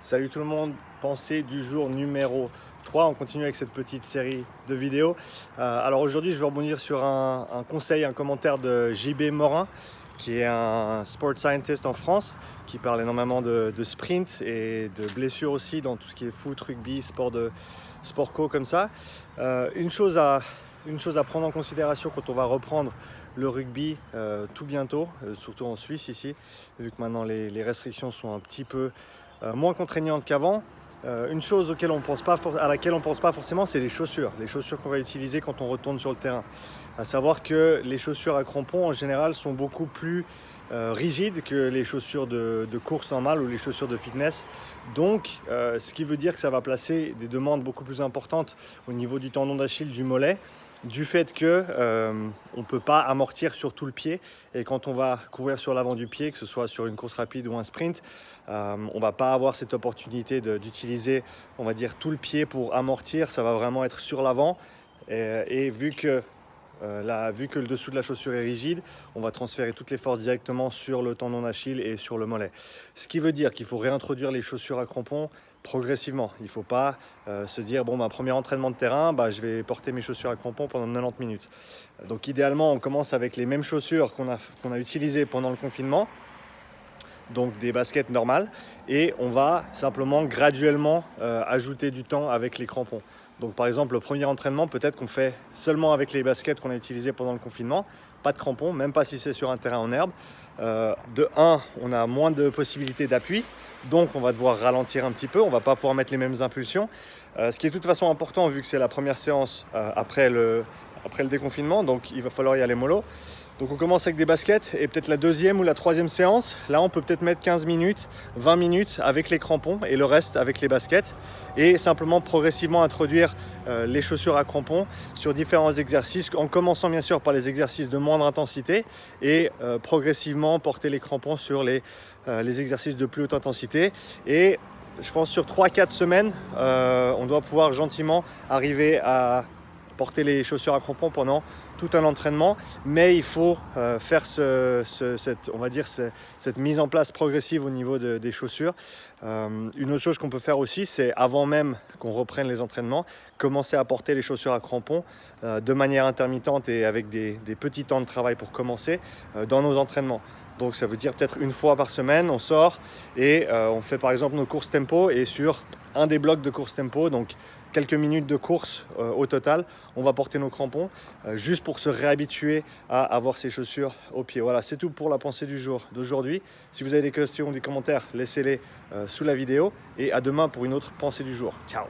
Salut tout le monde, pensée du jour numéro 3. On continue avec cette petite série de vidéos. Alors aujourd'hui, je vais rebondir sur un conseil, un commentaire de JB Morin, qui est un sport scientist en France, qui parle énormément de sprint et de blessures aussi dans tout ce qui est foot, rugby, sport co comme ça. Une chose à prendre en considération quand on va reprendre le rugby tout bientôt, surtout en Suisse ici, vu que maintenant les restrictions sont un petit peu moins contraignantes qu'avant. Une chose à laquelle on ne pense pas forcément, c'est les chaussures qu'on va utiliser quand on retourne sur le terrain. À savoir que les chaussures à crampons en général sont beaucoup plus rigides que les chaussures de course normales ou les chaussures de fitness. Donc ce qui veut dire que ça va placer des demandes beaucoup plus importantes au niveau du tendon d'Achille, du mollet, du fait que on ne peut pas amortir sur tout le pied, et quand on va courir sur l'avant du pied, que ce soit sur une course rapide ou un sprint, on ne va pas avoir cette opportunité d'utiliser, on va dire, tout le pied pour amortir. Ça va vraiment être sur l'avant, et vu que le dessous de la chaussure est rigide, on va transférer toutes les forces directement sur le tendon d'Achille et sur le mollet. Ce qui veut dire qu'il faut réintroduire les chaussures à crampons progressivement. Il ne faut pas se dire, bon, premier entraînement de terrain, je vais porter mes chaussures à crampons pendant 90 minutes. Donc idéalement, on commence avec les mêmes chaussures qu'on a utilisées pendant le confinement, donc des baskets normales, et on va simplement graduellement ajouter du temps avec les crampons. Donc par exemple, le premier entraînement, peut-être qu'on fait seulement avec les baskets qu'on a utilisées pendant le confinement, pas de crampons, même pas si c'est sur un terrain en herbe. De 1, on a moins de possibilités d'appui, donc on va devoir ralentir un petit peu, on va pas pouvoir mettre les mêmes impulsions. Ce qui est de toute façon important, vu que c'est la première séance après le déconfinement, donc il va falloir y aller mollo. Donc on commence avec des baskets, et peut-être la deuxième ou la troisième séance, là on peut peut-être mettre 15 minutes, 20 minutes avec les crampons et le reste avec les baskets, et simplement progressivement introduire les chaussures à crampons sur différents exercices, en commençant bien sûr par les exercices de moindre intensité, et progressivement porter les crampons sur les exercices de plus haute intensité. Et je pense sur 3-4 semaines, on doit pouvoir gentiment arriver à porter les chaussures à crampons pendant tout un entraînement, mais il faut faire cette mise en place progressive au niveau des chaussures. Une autre chose qu'on peut faire aussi, c'est avant même qu'on reprenne les entraînements, commencer à porter les chaussures à crampons de manière intermittente et avec des petits temps de travail pour commencer dans nos entraînements. Donc ça veut dire peut-être une fois par semaine, on sort et on fait par exemple nos courses tempo, et sur un des blocs de course tempo, donc quelques minutes de course au total, on va porter nos crampons juste pour se réhabituer à avoir ces chaussures au pied. Voilà, c'est tout pour la pensée du jour d'aujourd'hui. Si vous avez des questions ou des commentaires, laissez-les sous la vidéo, et à demain pour une autre pensée du jour. Ciao!